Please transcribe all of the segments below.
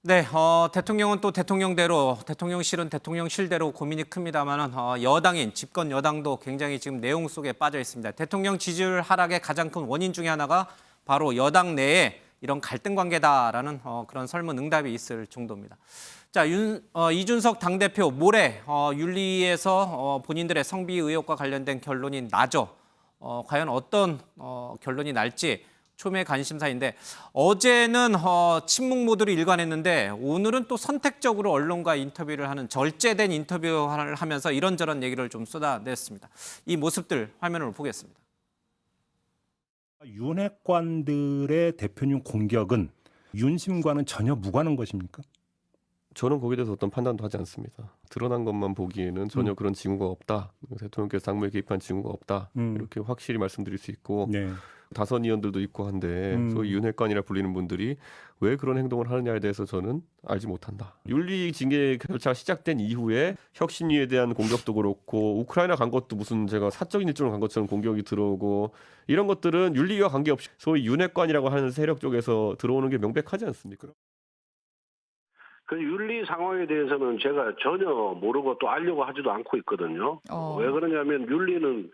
네, 대통령은 또 대통령대로, 대통령실은 대통령실대로 고민이 큽니다만 여당인 집권 여당도 굉장히 지금 내용 속에 빠져 있습니다. 대통령 지지율 하락의 가장 큰 원인 중에 하나가 바로 여당 내에 이런 갈등 관계다라는 그런 설문응답이 있을 정도입니다. 자, 이준석 당대표 모레 윤리에서 본인들의 성비 의혹과 관련된 결론이 나죠. 과연 어떤 결론이 날지 초미의 관심사인데 어제는 침묵 모드로 일관했는데 오늘은 또 선택적으로 언론과 인터뷰를 하는 절제된 인터뷰를 하면서 이런저런 얘기를 좀 쏟아냈습니다. 이 모습들 화면으로 보겠습니다. 윤핵관들의 대표님 공격은 윤심과는 전혀 무관한 것입니까? 저는 거기에 대해서 어떤 판단도 하지 않습니다. 드러난 것만 보기에는 전혀 그런 징후가 없다. 대통령께서 당무에 개입한 징후가 없다. 이렇게 확실히 말씀드릴 수 있고 네. 다선 의원들도 있고 한데 소위 윤핵관이라 불리는 분들이 왜 그런 행동을 하느냐에 대해서 저는 알지 못한다. 윤리 징계 절차가 시작된 이후에 혁신위에 대한 공격도 그렇고 우크라이나 간 것도 무슨 제가 사적인 일정을 간 것처럼 공격이 들어오고 이런 것들은 윤리와 관계없이 소위 윤핵관이라고 하는 세력 쪽에서 들어오는 게 명백하지 않습니까? 그 윤리 상황에 대해서는 제가 전혀 모르고 또 알려고 하지도 않고 있거든요. 왜 그러냐면 윤리는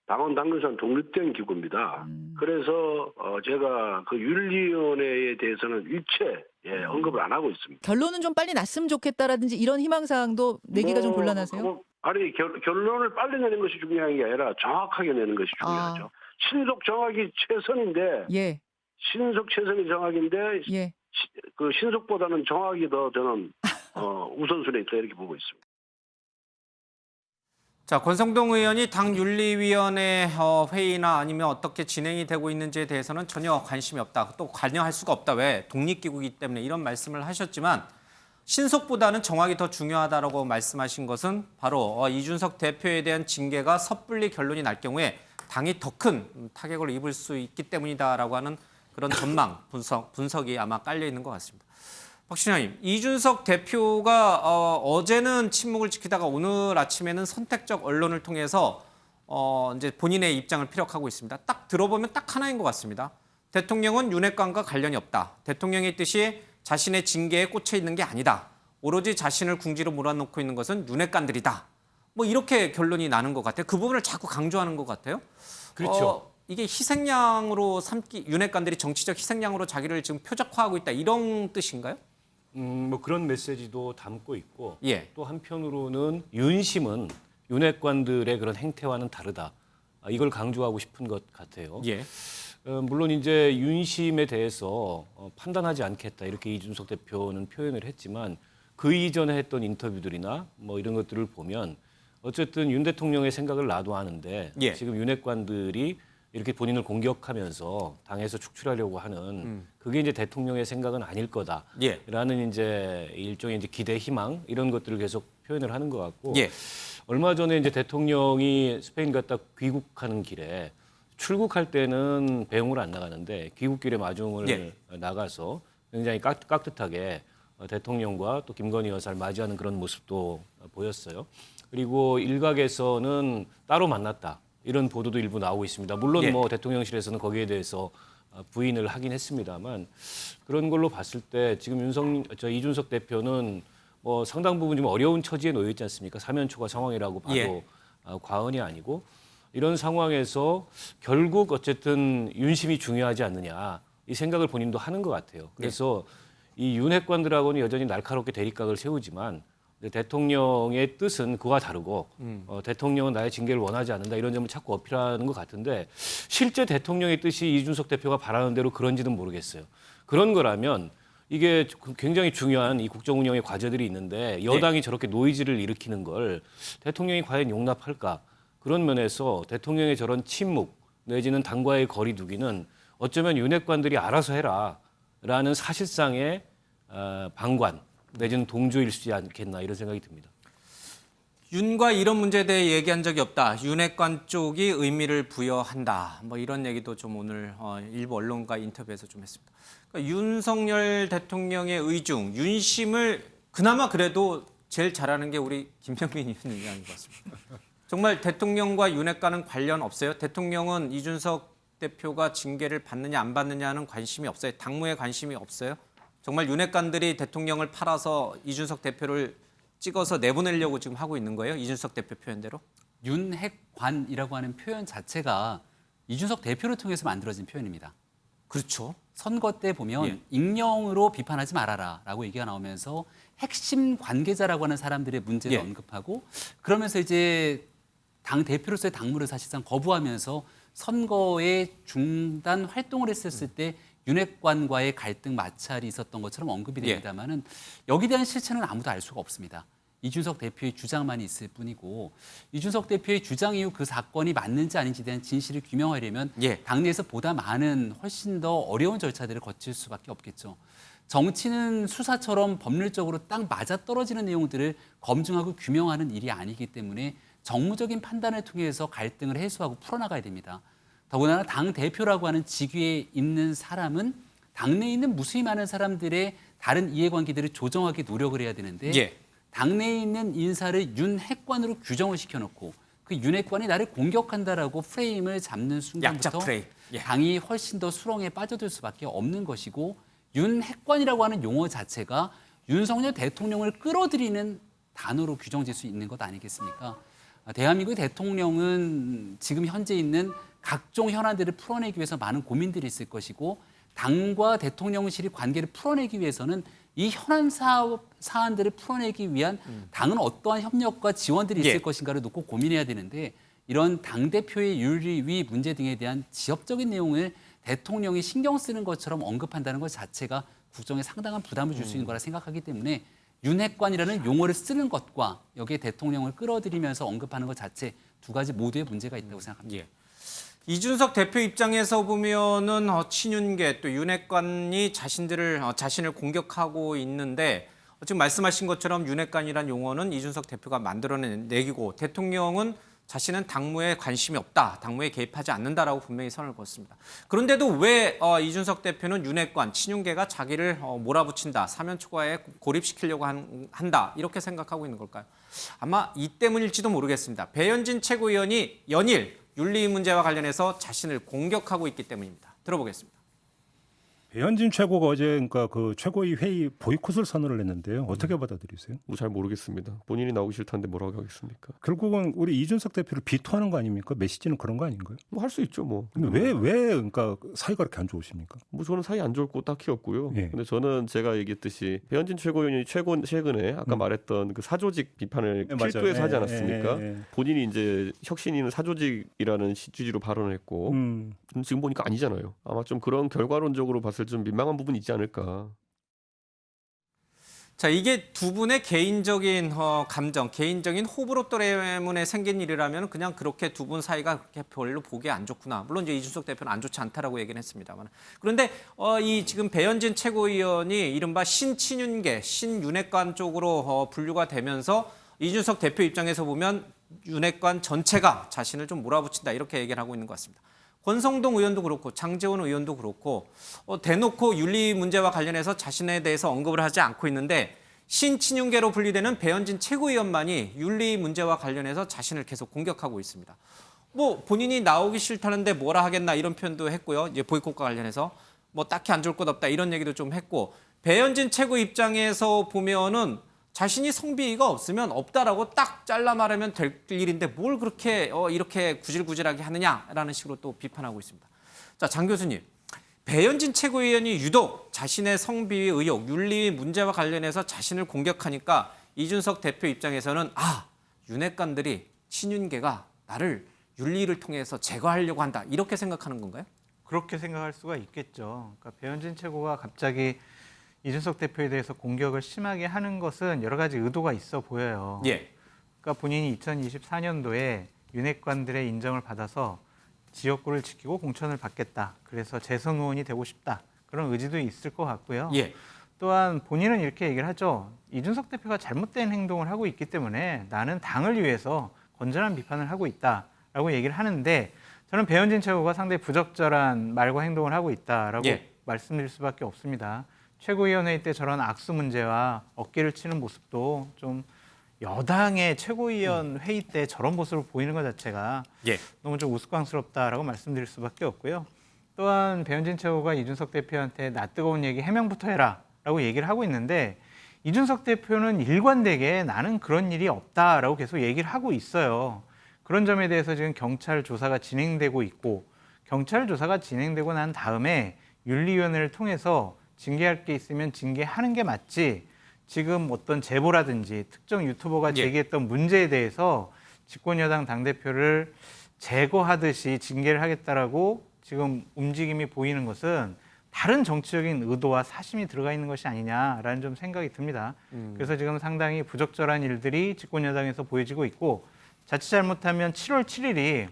당원 당규상 독립된 기구입니다. 그래서 제가 그 윤리위원회에 대해서는 일체 언급을 안 하고 있습니다. 결론은 좀 빨리 났으면 좋겠다라든지 이런 희망사항도 내기가 좀 곤란하세요? 아니 결론을 빨리 내는 것이 중요한 게 아니라 정확하게 내는 것이 중요하죠. 신속 정확이 최선인데 예. 신속 최선이 정확인데 예. 그 신속보다는 정확이 더 저는 우선순위에 있다 이렇게 보고 있습니다. 자, 권성동 의원이 당 윤리위원회 회의나 아니면 어떻게 진행이 되고 있는지에 대해서는 전혀 관심이 없다. 또 관여할 수가 없다. 왜? 독립기구이기 때문에 이런 말씀을 하셨지만 신속보다는 정확이 더 중요하다라고 말씀하신 것은 바로 이준석 대표에 대한 징계가 섣불리 결론이 날 경우에 당이 더 큰 타격을 입을 수 있기 때문이다라고 하는 그런 전망, 분석이 아마 깔려 있는 것 같습니다. 박신영 의원님, 이준석 대표가 어제는 침묵을 지키다가 오늘 아침에는 선택적 언론을 통해서 이제 본인의 입장을 피력하고 있습니다. 딱 들어보면 딱 하나인 것 같습니다. 대통령은 윤핵관과 관련이 없다. 대통령의 뜻이 자신의 징계에 꽂혀 있는 게 아니다. 오로지 자신을 궁지로 몰아넣고 있는 것은 윤핵관들이다. 뭐 이렇게 결론이 나는 것 같아요. 그 부분을 자꾸 강조하는 것 같아요. 그렇죠. 이게 희생양으로 윤핵관들이 정치적 희생양으로 자기를 지금 표적화하고 있다. 이런 뜻인가요? 뭐 그런 메시지도 담고 있고 예. 또 한편으로는 윤심은 윤핵관들의 그런 행태와는 다르다. 이걸 강조하고 싶은 것 같아요. 예. 물론 이제 윤심에 대해서 판단하지 않겠다 이렇게 이준석 대표는 표현을 했지만 그 이전에 했던 인터뷰들이나 뭐 이런 것들을 보면 어쨌든 윤 대통령의 생각을 나도 아는데 예. 지금 윤핵관들이 이렇게 본인을 공격하면서 당에서 축출하려고 하는 그게 이제 대통령의 생각은 아닐 거다라는 예. 이제 일종의 이제 기대, 희망 이런 것들을 계속 표현을 하는 것 같고 예. 얼마 전에 이제 대통령이 스페인 갔다 귀국하는 길에 출국할 때는 배웅을 안 나가는데 귀국길에 마중을 예. 나가서 굉장히 깍듯하게 대통령과 또 김건희 여사를 맞이하는 그런 모습도 보였어요. 그리고 일각에서는 따로 만났다. 이런 보도도 일부 나오고 있습니다. 물론 예. 뭐 대통령실에서는 거기에 대해서 부인을 하긴 했습니다만 그런 걸로 봤을 때 지금 이준석 대표는 뭐 상당 부분 좀 어려운 처지에 놓여 있지 않습니까? 사면초가 상황이라고 봐도 예. 과언이 아니고 이런 상황에서 결국 어쨌든 윤심이 중요하지 않느냐 이 생각을 본인도 하는 것 같아요. 그래서 이 윤핵관들하고는 여전히 날카롭게 대립각을 세우지만 대통령의 뜻은 그와 다르고 대통령은 나의 징계를 원하지 않는다 이런 점을 자꾸 어필하는 것 같은데 실제 대통령의 뜻이 이준석 대표가 바라는 대로 그런지는 모르겠어요. 그런 거라면 이게 굉장히 중요한 이 국정 운영의 과제들이 있는데 여당이 저렇게 노이즈를 일으키는 걸 대통령이 과연 용납할까? 그런 면에서 대통령의 저런 침묵 내지는 당과의 거리 두기는 어쩌면 윤핵관들이 알아서 해라라는 사실상의 방관 내지는 동조일 수 있지 않겠나 이런 생각이 듭니다. 윤과 이런 문제에 대해 얘기한 적이 없다. 윤핵관 쪽이 의미를 부여한다. 뭐 이런 얘기도 좀 오늘 일부 언론과 인터뷰에서 좀 했습니다. 그러니까 윤석열 대통령의 의중, 윤심을 그나마 그래도 제일 잘하는 게 우리 김병민 위원장인 것 같습니다. 정말 대통령과 윤핵관은 관련 없어요? 대통령은 이준석 대표가 징계를 받느냐 안 받느냐는 관심이 없어요? 당무에 관심이 없어요? 정말 윤핵관들이 대통령을 팔아서 이준석 대표를 찍어서 내보내려고 지금 하고 있는 거예요? 이준석 대표 표현대로? 윤핵관이라고 하는 표현 자체가 이준석 대표를 통해서 만들어진 표현입니다. 그렇죠. 선거 때 보면 예. 익명으로 비판하지 말아라라고 얘기가 나오면서 핵심 관계자라고 하는 사람들의 문제를 예. 언급하고 그러면서 이제 당 대표로서의 당무를 사실상 거부하면서 선거에 중단 활동을 했었을 때 윤핵관과의 갈등 마찰이 있었던 것처럼 언급이 됩니다만은 여기에 대한 실체는 아무도 알 수가 없습니다. 이준석 대표의 주장만이 있을 뿐이고 이준석 대표의 주장 이후 그 사건이 맞는지 아닌지에 대한 진실을 규명하려면 예. 당내에서 보다 많은 훨씬 더 어려운 절차들을 거칠 수밖에 없겠죠. 정치는 수사처럼 법률적으로 딱 맞아떨어지는 내용들을 검증하고 규명하는 일이 아니기 때문에 정무적인 판단을 통해서 갈등을 해소하고 풀어나가야 됩니다. 더군다나 당 대표라고 하는 직위에 있는 사람은 당내에 있는 무수히 많은 사람들의 다른 이해관계들을 조정하기 노력을 해야 되는데 예. 당내에 있는 인사를 윤핵관으로 규정을 시켜놓고 그 윤핵관이 나를 공격한다라고 프레임을 잡는 순간부터 약자 프레임. 예. 당이 훨씬 더 수렁에 빠져들 수밖에 없는 것이고 윤핵관이라고 하는 용어 자체가 윤석열 대통령을 끌어들이는 단어로 규정될 수 있는 것 아니겠습니까? 대한민국의 대통령은 지금 현재 있는 각종 현안들을 풀어내기 위해서 많은 고민들이 있을 것이고 당과 대통령실이 관계를 풀어내기 위해서는 이 현안 사안들을 풀어내기 위한 당은 어떠한 협력과 지원들이 있을 예. 것인가를 놓고 고민해야 되는데 이런 당대표의 윤리위 문제 등에 대한 지역적인 내용을 대통령이 신경 쓰는 것처럼 언급한다는 것 자체가 국정에 상당한 부담을 줄 수 있는 거라 생각하기 때문에 윤핵관이라는 용어를 쓰는 것과 여기에 대통령을 끌어들이면서 언급하는 것 자체 두 가지 모두의 문제가 있다고 생각합니다. 예. 이준석 대표 입장에서 보면은 친윤계 또 윤핵관이 자신을 공격하고 있는데 지금 말씀하신 것처럼 윤핵관이란 용어는 이준석 대표가 만들어낸 얘기고 대통령은 자신은 당무에 관심이 없다, 당무에 개입하지 않는다라고 분명히 선을 그었습니다. 그런데도 왜 이준석 대표는 윤핵관, 친윤계가 자기를 몰아붙인다, 사면 초과에 고립시키려고 한다 이렇게 생각하고 있는 걸까요? 아마 이 때문일지도 모르겠습니다. 배현진 최고위원이 연일 윤리 문제와 관련해서 자신을 공격하고 있기 때문입니다. 들어보겠습니다. 배현진 최고가 어제 그러니까 그 최고위 회의 보이콧을 선언을 했는데요. 어떻게 받아들이세요? 뭐 잘 모르겠습니다. 본인이 나오기 싫다는데 뭐라고 하겠습니까? 결국은 우리 이준석 대표를 비토하는 거 아닙니까? 메시지는 그런 거 아닌가요? 뭐 할 수 있죠, 뭐. 근데 왜 그러니까 사이가 그렇게 안 좋으십니까? 뭐 저는 사이 안 좋을 거 딱히 없고요. 예. 근데 저는 제가 얘기했듯이 배현진 최고위원이 최근에 아까 말했던 그 사조직 비판을 네, 맞아요. 필두에서 하지 예, 않았습니까? 예, 예. 본인이 이제 혁신위는 사조직이라는 취지로 발언을 했고 지금 보니까 아니잖아요. 아마 좀 그런 결과론적으로 봤을 때 좀 민망한 부분이 있지 않을까. 자, 이게 두 분의 개인적인 감정, 개인적인 호불호 때문에 생긴 일이라면 그냥 그렇게 두 분 사이가 그렇게 별로 보기 안 좋구나. 물론 이제 이준석 대표는 안 좋지 않다라고 얘기는 했습니다만. 그런데 이 지금 배현진 최고위원이 이른바 신친윤계, 신윤핵관 쪽으로 분류가 되면서 이준석 대표 입장에서 보면 윤핵관 전체가 자신을 좀 몰아붙인다 이렇게 얘기를 하고 있는 것 같습니다. 권성동 의원도 그렇고 장제원 의원도 그렇고 대놓고 윤리 문제와 관련해서 자신에 대해서 언급을 하지 않고 있는데 신친윤계로 분리되는 배현진 최고위원만이 윤리 문제와 관련해서 자신을 계속 공격하고 있습니다. 뭐 본인이 나오기 싫다는데 뭐라 하겠나 이런 표현도 했고요. 이제 보이콧과 관련해서 뭐 딱히 안 좋을 것 없다 이런 얘기도 좀 했고 배현진 최고 입장에서 보면은 자신이 성비가 없으면 없다라고 딱 잘라 말하면 될 일인데 뭘 그렇게 이렇게 구질구질하게 하느냐라는 식으로 또 비판하고 있습니다. 자, 장 교수님, 배현진 최고위원이 유독 자신의 성비위 의혹, 윤리 문제와 관련해서 자신을 공격하니까 이준석 대표 입장에서는 윤핵관들이 친윤계가 나를 윤리를 통해서 제거하려고 한다 이렇게 생각하는 건가요? 그렇게 생각할 수가 있겠죠. 그러니까 배현진 최고가 갑자기 이준석 대표에 대해서 공격을 심하게 하는 것은 여러 가지 의도가 있어 보여요. 예. 그러니까 본인이 2024년도에 윤핵관들의 인정을 받아서 지역구를 지키고 공천을 받겠다. 그래서 재선 의원이 되고 싶다. 그런 의지도 있을 것 같고요. 예. 또한 본인은 이렇게 얘기를 하죠. 이준석 대표가 잘못된 행동을 하고 있기 때문에 나는 당을 위해서 건전한 비판을 하고 있다라고 얘기를 하는데 저는 배현진 최고가 상당히 부적절한 말과 행동을 하고 있다라고 말씀드릴 수밖에 없습니다. 최고위원회의 때 저런 악수 문제와 어깨를 치는 모습도 좀 여당의 최고위원 회의 때 저런 모습을 보이는 것 자체가 너무 좀 우스꽝스럽다라고 말씀드릴 수밖에 없고요. 또한 배현진 최고가 이준석 대표한테 나 뜨거운 얘기 해명부터 해라 라고 얘기를 하고 있는데 이준석 대표는 일관되게 나는 그런 일이 없다라고 계속 얘기를 하고 있어요. 그런 점에 대해서 지금 경찰 조사가 진행되고 있고 경찰 조사가 진행되고 난 다음에 윤리위원회를 통해서 징계할 게 있으면 징계하는 게 맞지 지금 어떤 제보라든지 특정 유튜버가 제기했던 문제에 대해서 집권여당 당대표를 제거하듯이 징계를 하겠다라고 지금 움직임이 보이는 것은 다른 정치적인 의도와 사심이 들어가 있는 것이 아니냐라는 좀 생각이 듭니다. 그래서 지금 상당히 부적절한 일들이 집권여당에서 보여지고 있고 자칫 잘못하면 7월 7일이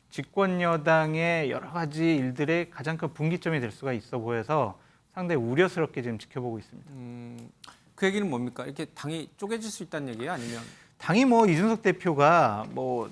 집권여당의 여러 가지 일들의 가장 큰 분기점이 될 수가 있어 보여서 상당히 우려스럽게 지금 지켜보고 있습니다. 그 얘기는 뭡니까? 이렇게 당이 쪼개질 수 있다는 얘기예요? 아니면 당이 뭐 이준석 대표가 뭐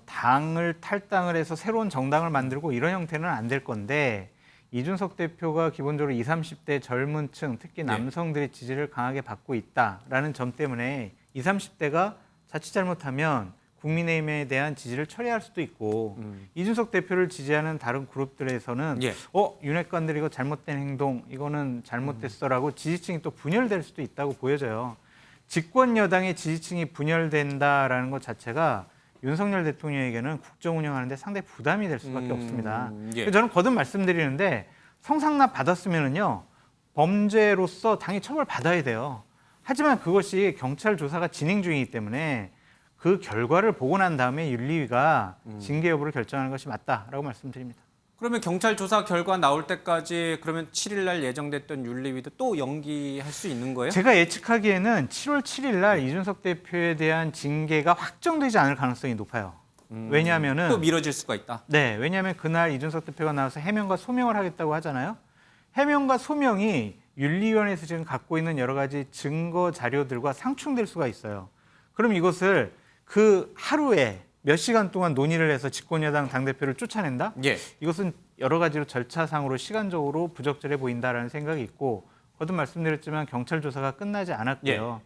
당을 탈당을 해서 새로운 정당을 만들고 이런 형태는 안 될 건데 이준석 대표가 기본적으로 20, 30대 젊은 층, 특히 남성들의 지지를 강하게 받고 있다라는 점 때문에 20, 30대가 자칫 잘못하면 국민의힘에 대한 지지를 철회할 수도 있고 이준석 대표를 지지하는 다른 그룹들에서는 윤핵관들이 이거 잘못된 행동, 이거는 잘못됐어라고 지지층이 또 분열될 수도 있다고 보여져요. 집권 여당의 지지층이 분열된다라는 것 자체가 윤석열 대통령에게는 국정 운영하는데 상당히 부담이 될 수밖에 없습니다. 그래서 저는 거듭 말씀드리는데 성상납 받았으면은요 범죄로서 당연히 처벌 받아야 돼요. 하지만 그것이 경찰 조사가 진행 중이기 때문에 그 결과를 보고 난 다음에 윤리위가 징계 여부를 결정하는 것이 맞다라고 말씀드립니다. 그러면 경찰 조사 결과 나올 때까지 그러면 7일 날 예정됐던 윤리위도 또 연기할 수 있는 거예요? 제가 예측하기에는 7월 7일 날 이준석 대표에 대한 징계가 확정되지 않을 가능성이 높아요. 왜냐하면은 또 미뤄질 수가 있다. 네, 왜냐하면 그날 이준석 대표가 나와서 해명과 소명을 하겠다고 하잖아요. 해명과 소명이 윤리위원회에서 지금 갖고 있는 여러 가지 증거 자료들과 상충될 수가 있어요. 그럼 이것을 그 하루에 몇 시간 동안 논의를 해서 집권여당 당대표를 쫓아낸다? 이것은 여러 가지로 절차상으로 시간적으로 부적절해 보인다라는 생각이 있고 거듭 말씀드렸지만 경찰 조사가 끝나지 않았고요.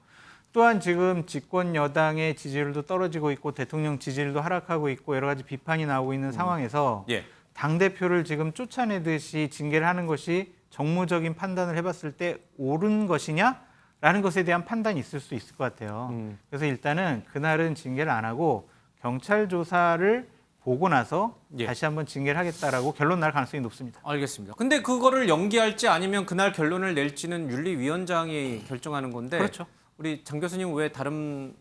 또한 지금 집권여당의 지지율도 떨어지고 있고 대통령 지지율도 하락하고 있고 여러 가지 비판이 나오고 있는 상황에서 당대표를 지금 쫓아내듯이 징계를 하는 것이 정무적인 판단을 해봤을 때 옳은 것이냐라는 것에 대한 판단이 있을 수 있을 것 같아요. 그래서 일단은 그날은 징계를 안 하고 경찰 조사를 보고 나서 다시 한번 징계를 하겠다라고 결론 날 가능성이 높습니다. 알겠습니다. 근데 그거를 연기할지 아니면 그날 결론을 낼지는 윤리위원장이 결정하는 건데 그렇죠. 우리 장 교수님 왜 다른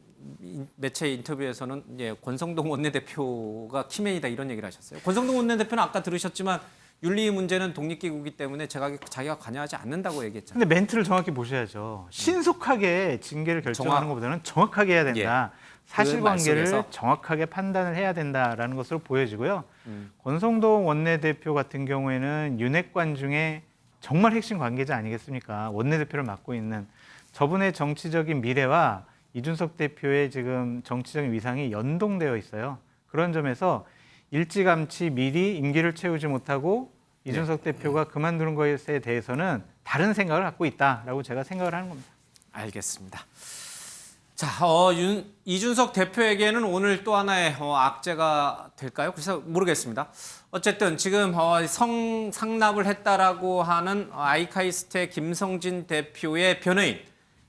매체 인터뷰에서는 권성동 원내대표가 키맨이다 이런 얘기를 하셨어요. 권성동 원내대표는 아까 들으셨지만 윤리 문제는 독립기구이기 때문에 자기가 관여하지 않는다고 얘기했잖아요. 근데 멘트를 정확히 보셔야죠. 신속하게 징계를 결정하는 것보다는 정확하게 해야 된다. 사실관계를 정확하게 판단을 해야 된다라는 것으로 보여지고요. 권성동 원내대표 같은 경우에는 윤핵관 중에 정말 핵심 관계자 아니겠습니까? 원내대표를 맡고 있는 저분의 정치적인 미래와 이준석 대표의 지금 정치적인 위상이 연동되어 있어요. 그런 점에서 일찌감치 미리 임기를 채우지 못하고 이준석 대표가 그만두는 것에 대해서는 다른 생각을 갖고 있다라고 제가 생각을 하는 겁니다. 알겠습니다. 자, 이준석 대표에게는 오늘 또 하나의 악재가 될까요? 그래서 모르겠습니다. 어쨌든 지금 상납을 했다라고 하는 아이카이스트의 김성진 대표의 변호인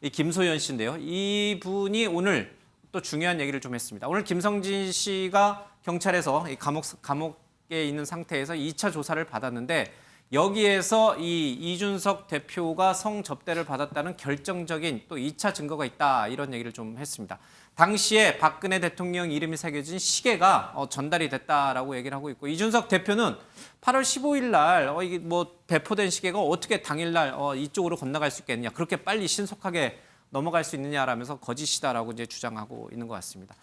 이 김소연 씨인데요. 이분이 오늘 또 중요한 얘기를 좀 했습니다. 오늘 김성진 씨가 경찰에서 이 감옥에 있는 상태에서 2차 조사를 받았는데 여기에서 이 이준석 대표가 성접대를 받았다는 결정적인 또 2차 증거가 있다 이런 얘기를 좀 했습니다. 당시에 박근혜 대통령 이름이 새겨진 시계가 전달이 됐다라고 얘기를 하고 있고 이준석 대표는 8월 15일 날 이게 뭐 배포된 시계가 어떻게 당일 날 이쪽으로 건너갈 수 있겠냐 그렇게 빨리 신속하게 넘어갈 수 있느냐라면서 거짓이다라고 이제 주장하고 있는 것 같습니다.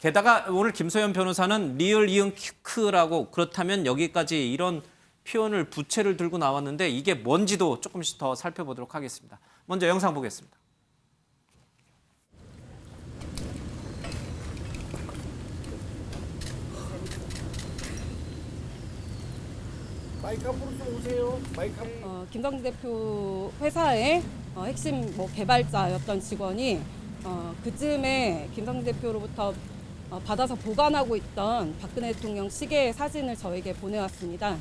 게다가 오늘 김소연 변호사는 리얼 이응 큐크라고 그렇다면 여기까지 이런 표현을 부채를 들고 나왔는데 이게 뭔지도 조금씩 더 살펴보도록 하겠습니다. 먼저 영상 보겠습니다. 마이크 앞으로 좀 오세요. 마이크 앞으로. 김성진 대표 회사의 핵심 개발자였던 직원이 그쯤에 김성진 대표로부터 받아서 보관하고 있던 박근혜 대통령 시계 사진을 저에게 보내왔습니다.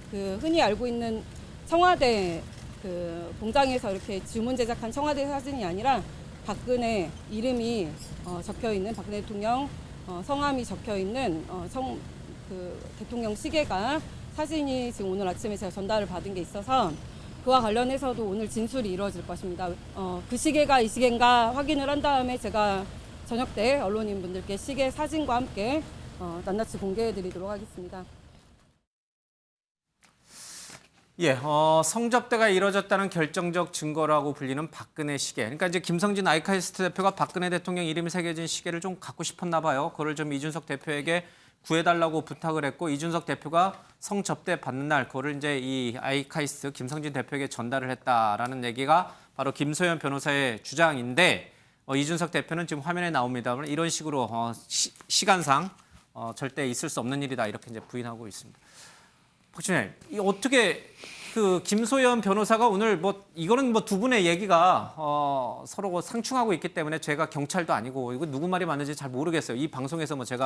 그 흔히 알고 있는 청와대 그 공장에서 이렇게 주문 제작한 청와대 사진이 아니라 박근혜 이름이 적혀 있는 박근혜 대통령 성함이 적혀 있는 그 대통령 시계가 사진이 지금 오늘 아침에 제가 전달을 받은 게 있어서 그와 관련해서도 오늘 진술이 이루어질 것입니다. 그 시계가 이 시계인가 확인을 한 다음에 제가 저녁 때 언론인분들께 시계 사진과 함께 낱낱이 공개해드리도록 하겠습니다. 예, 성접대가 이뤄졌다는 결정적 증거라고 불리는 박근혜 시계. 그러니까 이제 김성진 아이카이스트 대표가 박근혜 대통령 이름이 새겨진 시계를 좀 갖고 싶었나 봐요. 그걸 좀 이준석 대표에게 구해달라고 부탁을 했고 이준석 대표가 성접대 받는 날 그거를 이제 이 아이카이스트 김성진 대표에게 전달을 했다라는 얘기가 바로 김소연 변호사의 주장인데 이준석 대표는 지금 화면에 나옵니다만 이런 식으로 시간상 절대 있을 수 없는 일이다 이렇게 이제 부인하고 있습니다. 박준혜, 이 어떻게 그 김소연 변호사가 오늘 이거는 두 분의 얘기가 서로 상충하고 있기 때문에 제가 경찰도 아니고 이거 누구 말이 맞는지 잘 모르겠어요. 이 방송에서 제가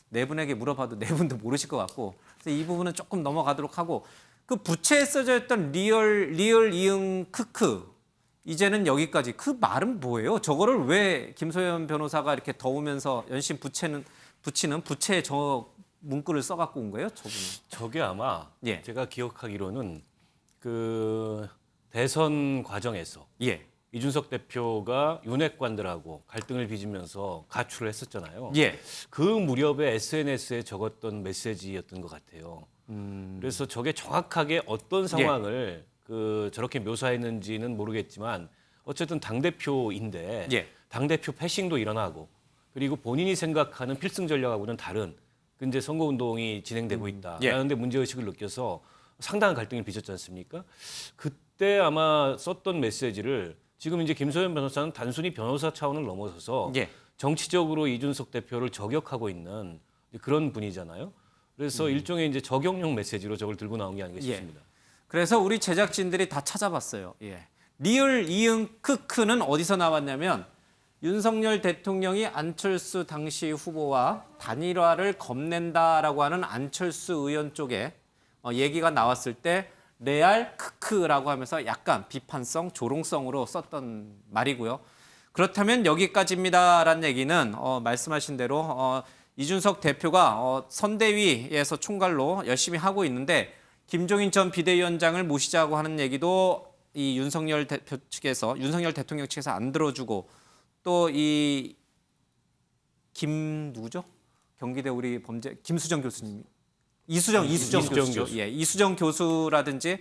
네 분에게 물어봐도 네 분도 모르실 것 같고 그래서 이 부분은 조금 넘어가도록 하고 그 부채에 써져 있던 리얼 이응 크크 이제는 여기까지 그 말은 뭐예요? 저거를 왜 김소연 변호사가 이렇게 더우면서 연신 붙이는 부채에 저 문구를 써갖고 온 거예요? 저분은? 저게 아마 예. 제가 기억하기로는 그 대선 과정에서 예. 이준석 대표가 윤핵관들하고 갈등을 빚으면서 가출을 했었잖아요. 예. 그 무렵에 SNS에 적었던 메시지였던 것 같아요. 그래서 저게 정확하게 어떤 상황을 저렇게 묘사했는지는 모르겠지만 어쨌든 당대표인데 예. 당대표 패싱도 일어나고 그리고 본인이 생각하는 필승 전략하고는 다른 이제 선거운동이 진행되고 있다라는 데 문제의식을 느껴서 상당한 갈등을 빚었지 않습니까? 그때 아마 썼던 메시지를 지금 이제 김소연 변호사는 단순히 변호사 차원을 넘어서서 정치적으로 이준석 대표를 저격하고 있는 그런 분이잖아요. 그래서 일종의 이제 저격용 메시지로 저걸 들고 나온 게 아닌가 싶습니다. 그래서 우리 제작진들이 다 찾아봤어요. 리얼 이응 크크는 어디서 나왔냐면 윤석열 대통령이 안철수 당시 후보와 단일화를 겁낸다라고 하는 안철수 의원 쪽에 얘기가 나왔을 때 레알 크크라고 하면서 약간 비판성, 조롱성으로 썼던 말이고요. 그렇다면 여기까지입니다라는 얘기는 말씀하신 대로 이준석 대표가 선대위에서 총괄로 열심히 하고 있는데 김종인 전 비대위원장을 모시자고 하는 얘기도 이 윤석열 대통령 측에서 안 들어주고 또 이 누구죠? 경기대 우리 김수정 교수님. 이수정 교수. 예, 이수정 교수라든지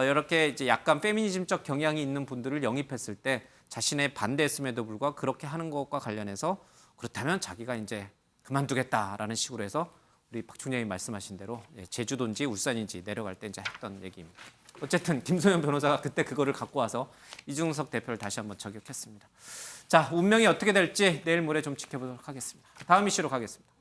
이렇게 이제 약간 페미니즘적 경향이 있는 분들을 영입했을 때 자신의 반대했음에도 불구하고 그렇게 하는 것과 관련해서 그렇다면 자기가 이제 그만두겠다라는 식으로 해서 우리 박 총장이 말씀하신 대로 제주도인지 울산인지 내려갈 때 이제 했던 얘기입니다. 어쨌든 김소연 변호사가 그때 그거를 갖고 와서 이준석 대표를 다시 한번 저격했습니다. 자, 운명이 어떻게 될지 내일 모레 좀 지켜보도록 하겠습니다. 다음 이슈로 가겠습니다.